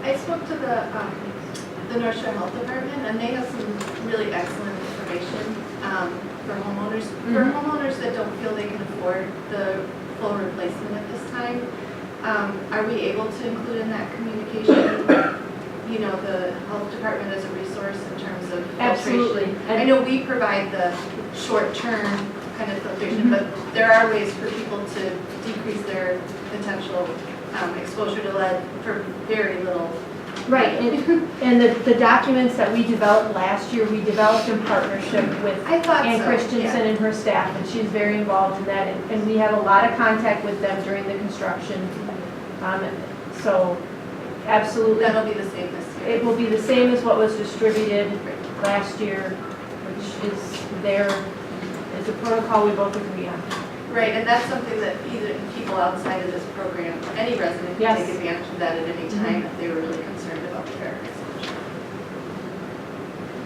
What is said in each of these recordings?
I spoke to the North Shore Health Department, and they have some really excellent information for homeowners. For homeowners that don't feel they can afford the full replacement at this time, are we able to include in that communication, you know, the health department as a resource in terms of Absolutely. filtration? I know we provide the short-term kind of filtration, but there are ways for people to decrease their potential exposure to lead for very little. Right, and the documents that we developed last year, we developed in partnership with I thought Ann so, Christensen yeah. and her staff, and she's very involved in that, and we have a lot of contact with them during the construction. So, absolutely. That'll be the same this year. It will be the same as what was distributed last year, which is a protocol we both agree on. Right, and that's something that either people outside of this program, any resident can Yes. take advantage of that at any time if they were really concerned about their exposure.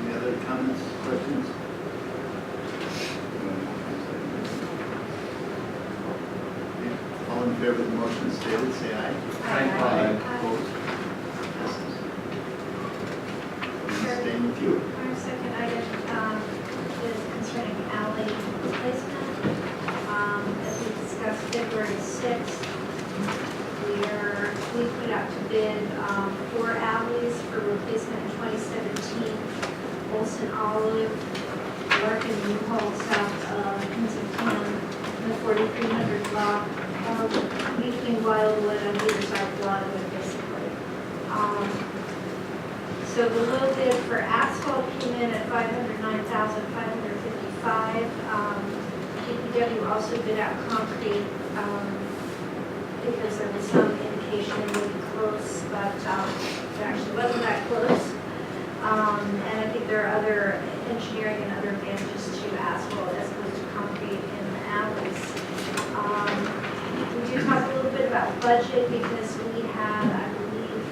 Any other comments, questions? Okay. All in favor of the motion stated, say aye. Aye. Opposed? Passes. And staying with you. Our second item is concerning alley replacement. As we discussed February 6th, we put out to bid 4 alleys for replacement in 2017. Olson Olive, Larkin Newhall, south of Kensington, and the 4300 block between Wildwood and either side of Wildwood, basically. So the low bid for asphalt came in at $509,555. DPW also bid out concrete because there was some indication it would be close, but it actually wasn't that close. And I think there are other engineering and other advantages to asphalt as opposed to concrete in the alleys. We do talk a little bit about budget because we had, I believe,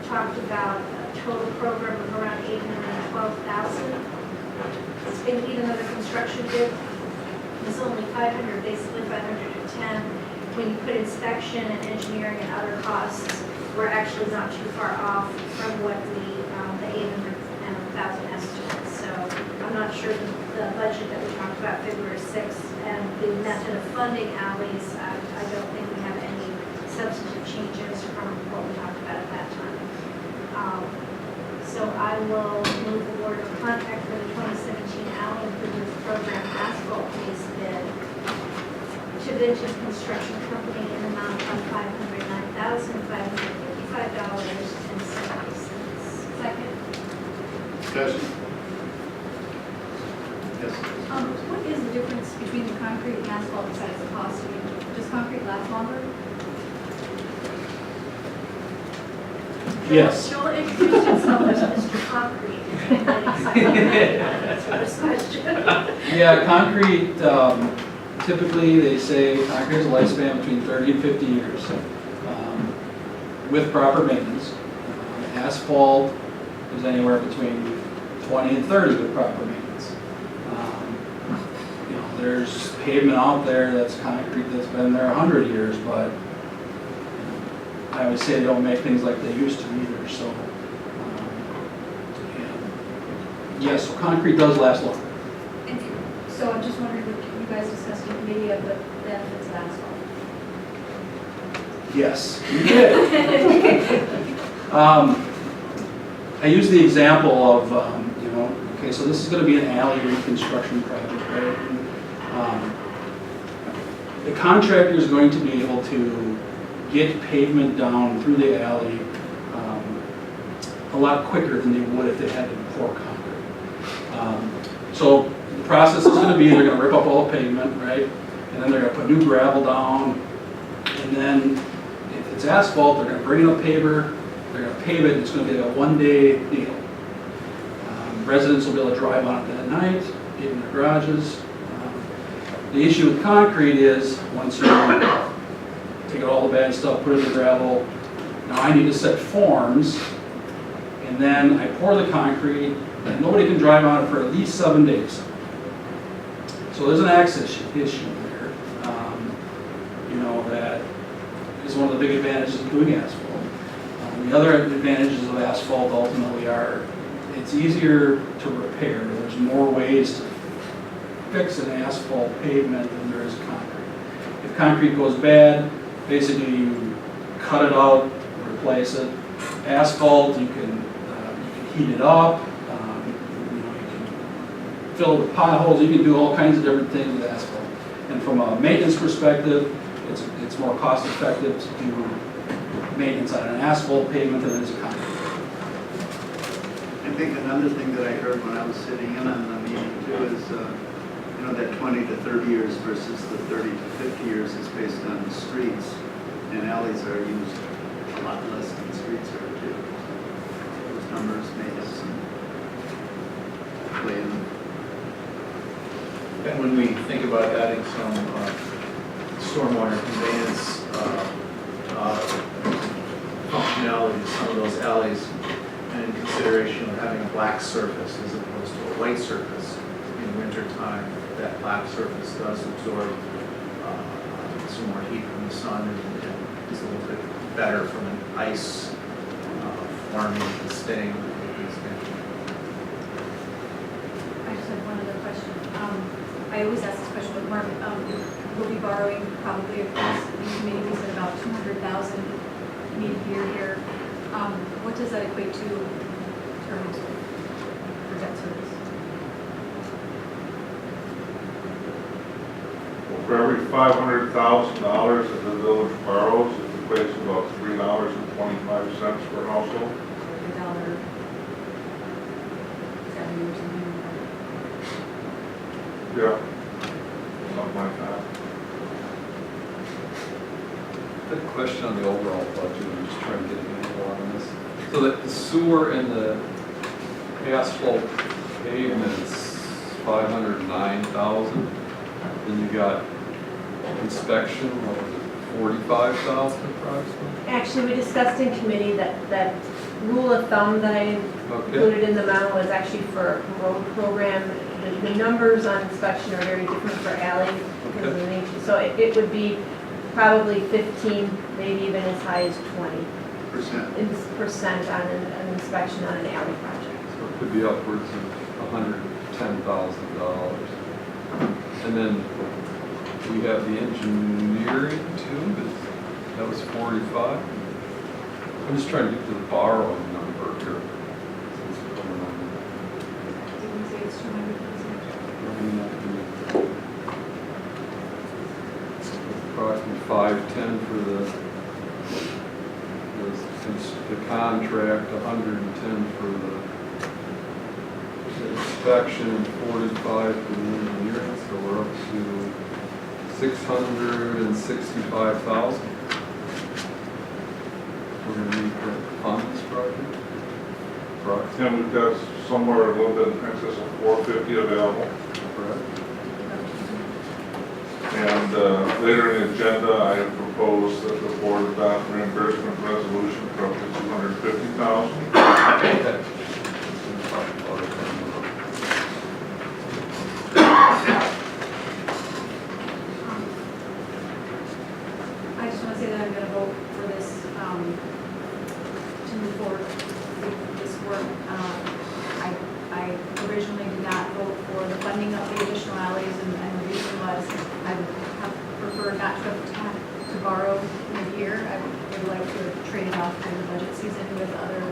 talked about a total program of around $812,000. Even though the construction bid was only 500, basically 510. When you put inspection and engineering and other costs, we're actually not too far off from what the 800,000 estimate. So I'm not sure the budget that we talked about February 6th and the method of funding alleys, I don't think we have any substantive changes from what we talked about at that time. So I will move forward a contract for the 2017 alley improvements program asphalt base bid to Vintage Construction Company in the amount of $509,555.70. Second. Discussion? Yes. What is the difference between the concrete and asphalt besides the cost? Does concrete last longer? Yes. She'll introduce yourself as Mr. Concrete. That's the first question. Yeah, concrete, typically they say concrete has a lifespan between 30 and 50 years with proper maintenance. Asphalt is anywhere between 20 and 30 with proper maintenance. You know, there's pavement out there that's concrete that's been there 100 years, but I would say they don't make things like they used to either. So, yes, so concrete does last longer. So I'm just wondering, what you guys discussed in committee of the benefits of asphalt? Yes, we did. I use the example of, you know, okay, so this is going to be an alley reconstruction project, right? And, the contractor is going to be able to get pavement down through the alley a lot quicker than they would if they had to pour concrete. So the process is going to be they're going to rip up all the pavement, right? And then they're going to put new gravel down. And then if it's asphalt, they're going to bring in a paver, they're going to pave it, and it's going to be a one-day deal. Residents will be able to drive on it that night, get in their garages. The issue with concrete is once you take out all the bad stuff, put it in the gravel, now I need to set forms, and then I pour the concrete, and nobody can drive on it for at least 7 days. So there's an access issue there. You know, that is one of the big advantages of doing asphalt. The other advantages of asphalt ultimately are, it's easier to repair. There's more ways to fix an asphalt pavement than there is concrete. If concrete goes bad, basically you cut it out, replace it. Asphalt, you can heat it up, you can fill it with potholes, you can do all kinds of different things with asphalt. And from a maintenance perspective, it's more cost effective to do maintenance on an asphalt pavement than it is a concrete. I think another thing that I heard when I was sitting in on the meeting too is, that 20 to 30 years versus the 30 to 50 years is based on the streets, and alleys are used a lot less than streets are too. Those numbers may have some play in. And when we think about adding some stormwater conveyance functionality to some of those alleys, and in consideration of having a black surface as opposed to a white surface in winter time, that black surface does absorb some more heat from the sun and is a little bit better from an ice forming and staying with these things. I just have one other question. I always ask this question with Mark. We'll be borrowing probably across the communities at about 200,000 mid-year here. What does that equate to in terms of for debt service? Well, for every $500,000 that the village borrows, it equates to about $3.25 per household. $1.70 or something? Yeah, something like that. I had a question on the overall budget, I'm just trying to get a handle on this. So that the sewer and the asphalt pavement's 509,000, then you got inspection, what was it, 45,000 approximately? Actually, we discussed in committee that rule of thumb that I included in the memo was actually for a road program. The numbers on inspection are very different for alley because of the nature. So it would be probably 15, maybe even as high as 20% on an inspection on an alley project. So it could be upwards of $110,000. And then we have the engineering too, that was 45. I'm just trying to get to the borrowing number here. Did we say it's 200,000? Approximately 510 for the contract, 110 for the inspection, and 45 for the engineering, so we're up to 665,000. We're going to need to fund this project. Correct. And we've got somewhere a little bit in excess of 450 available. Correct. And later in the agenda, I have proposed that the board adopt reimbursement resolution for up to 250,000. I just want to say that I'm going to vote for this, to move forward with this work. I originally did not vote for the funding of the additional alleys, and the reason was I would have preferred not to have to borrow mid-year. I would like to trade it off during the budget season with other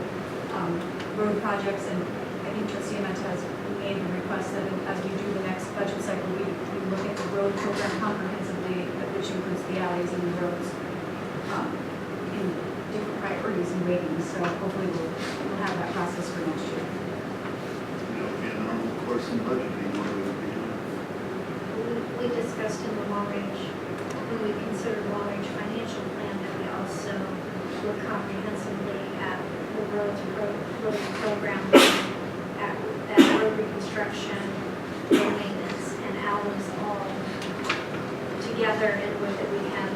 road projects, and I think Trustee Amenta has made the request that as we do the next budget cycle, we look at the road program comprehensively, which includes the alleys and the roads, in different priorities and ratings. So hopefully we'll have that process for next year. In normal course in budgeting, what we would be doing. We discussed in the long-range, when we considered long-range financial plan, that we also look comprehensively at the road program, at road reconstruction, road maintenance, and alleys all together, and with it we can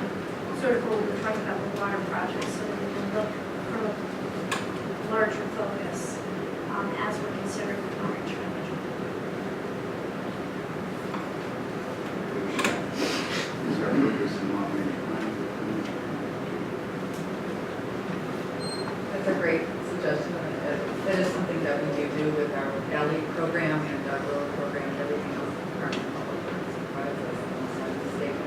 sort of what we were talking about with water projects, so that we can look from a larger focus as we're considering the long-range financial plan. Is our purpose in long-range planning? That's that's a great suggestion. That is something that we do with our alley program and our road program and everything else. The Department of Public Works provides us alongside the state.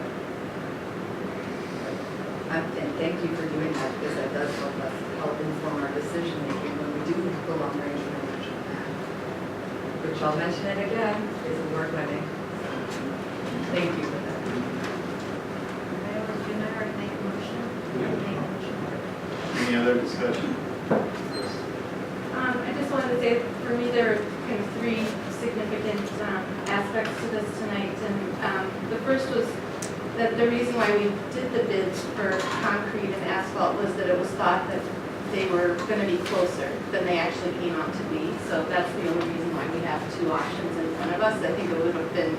And thank you for doing that, because that does help inform our decision making when we do the long range management plan. Which I'll mention it again, is award winning. Thank you for that. Do you know how to make a motion? Make a motion. Any other discussion? I just wanted to say, for me, there are kind of three significant aspects to this tonight. And the first was that the reason why we did the bids for concrete and asphalt was that it was thought that they were going to be closer than they actually came out to be. So that's the only reason why we have two options in front of us. I think it would have been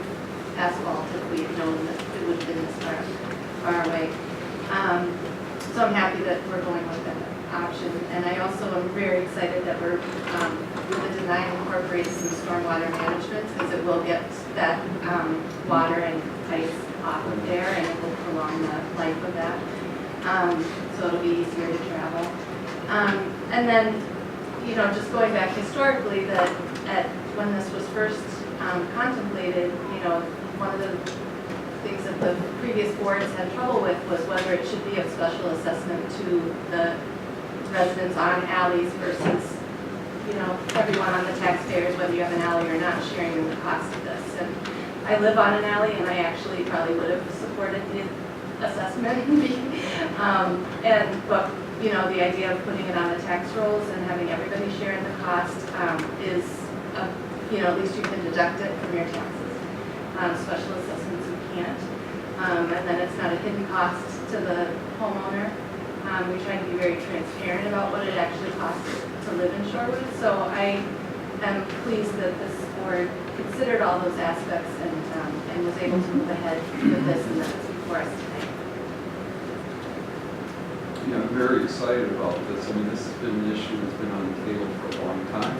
asphalt if we had known that it would have been this far away. So I'm happy that we're going with that option. And I also am very excited that we're, with the design, incorporating some stormwater management, because it will get that water and ice off of there, and it will prolong the life of that. So it'll be easier to travel. And then, you know, just going back historically, that when this was first contemplated, you know, one of the things that the previous boards had trouble with was whether it should be a special assessment to the residents on alleys versus, you know, everyone on the taxpayers, whether you have an alley or not, sharing in the cost of this. And I live on an alley, and I actually probably would have supported the assessment. But you know, the idea of putting it on the tax rolls and having everybody share in the cost is, you know, at least you can deduct it from your taxes. Special assessments you can't. And then it's not a hidden cost to the homeowner. We try to be very transparent about what it actually costs to live in Shorewood. So I am pleased that this board considered all those aspects and was able to move ahead with this, and that it's before us tonight. Yeah, I'm very excited about this. I mean, this has been an issue that's been on the table for a long time.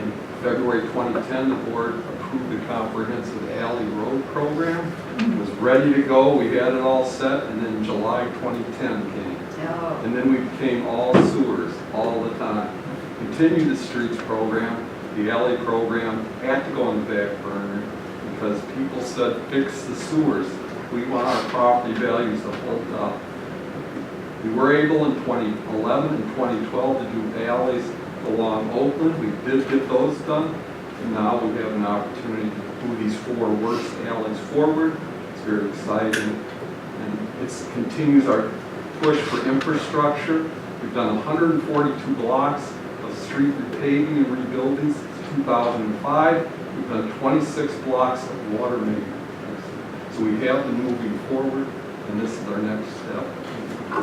In February 2010, the board approved the comprehensive alley road program. It was ready to go. We had it all set, and then July 2010 came. Oh. And then we became all sewers all the time. Continued the streets program, the alley program had to go on the back burner because people said, fix the sewers. We want our property values to hold up. We were able in 2011 and 2012 to do alleys along Oakland. We did get those done. And now we have an opportunity to move these four worst alleys forward. It's very exciting. And it continues our push for infrastructure. We've done 142 blocks of street repaving and rebuilding since 2005. We've done 26 blocks of water main. So we have been moving forward, and this is our next step. I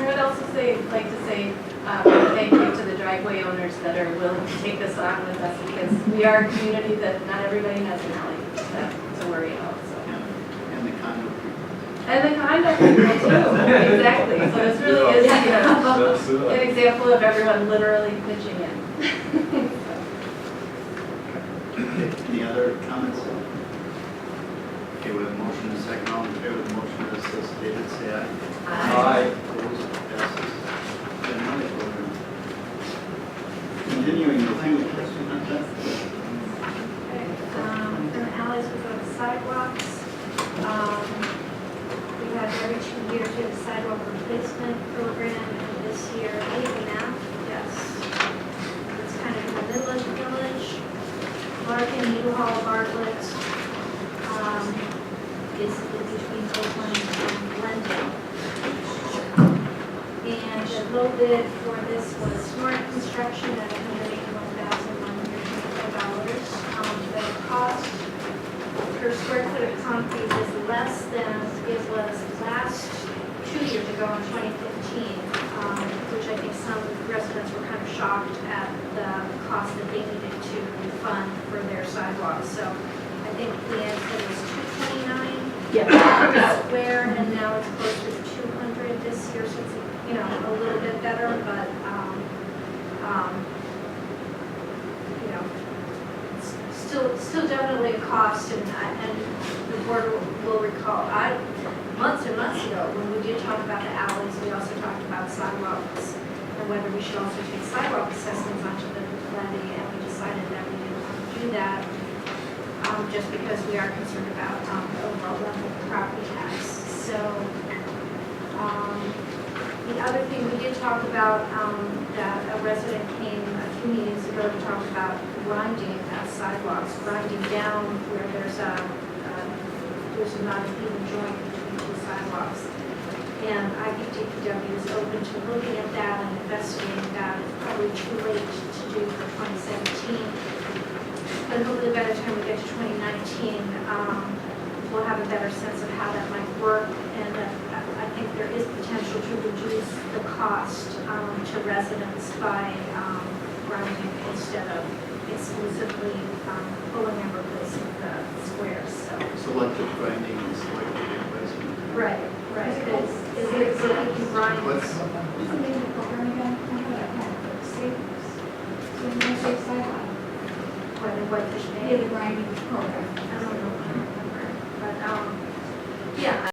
would also like to say thank you to the driveway owners that are willing to take this on with us, because we are a community that not everybody has an alley to worry about. So. And the condo people. And the conduct people too. Exactly. So this really is, you know, an example of everyone literally pitching in. Okay, any other comments? Okay, we have a motion and a second. All in favor of the motion as stated, say aye. Aye. Opposed, passes. Then alley program. Continuing, I think we question on that. In the alleys, we go to sidewalks. We had every 2 years, we have a sidewalk replacement program, and this year, now, yes. It's kind of in the middle of the village. Larkin, U-Haul, Bartlett, is between Oakland and Glendale. And the low bid for this was Smart Construction at $181,124. The cost per square foot of concrete is less than it was last 2 years ago in 2015, which I think some residents were kind of shocked at the cost that they needed to fund for their sidewalks. So I think Leanne said it was $229 per square, and now it's closer to $200 this year, so it's, you know, a little bit better, but you know, it's still definitely a cost, and the board will recall, months and months ago, when we did talk about the alleys, we also talked about sidewalks, and whether we should also take sidewalk assessments onto the levy, and we decided that we didn't want to do that, just because we are concerned about the overall level of property tax. So, the other thing we did talk about, that a resident came a few meetings ago to talk about grinding sidewalks, grinding down where there's not an even joint between two sidewalks. And I think DPW is open to looking at that and investigating that. It's probably too late to do for 2017. But hopefully by the time we get to 2019, we'll have a better sense of how that might work. And I think there is potential to reduce the cost to residents by grinding instead of exclusively pulling and replacing the squares. So. Selective grinding and selective replacement. Right. Is it so we can grind? What's, What's the name of the program again? Remember that one? Safe, so you know, safe sidewalk. What Whitefish Yeah, Bay? the grinding program. I don't know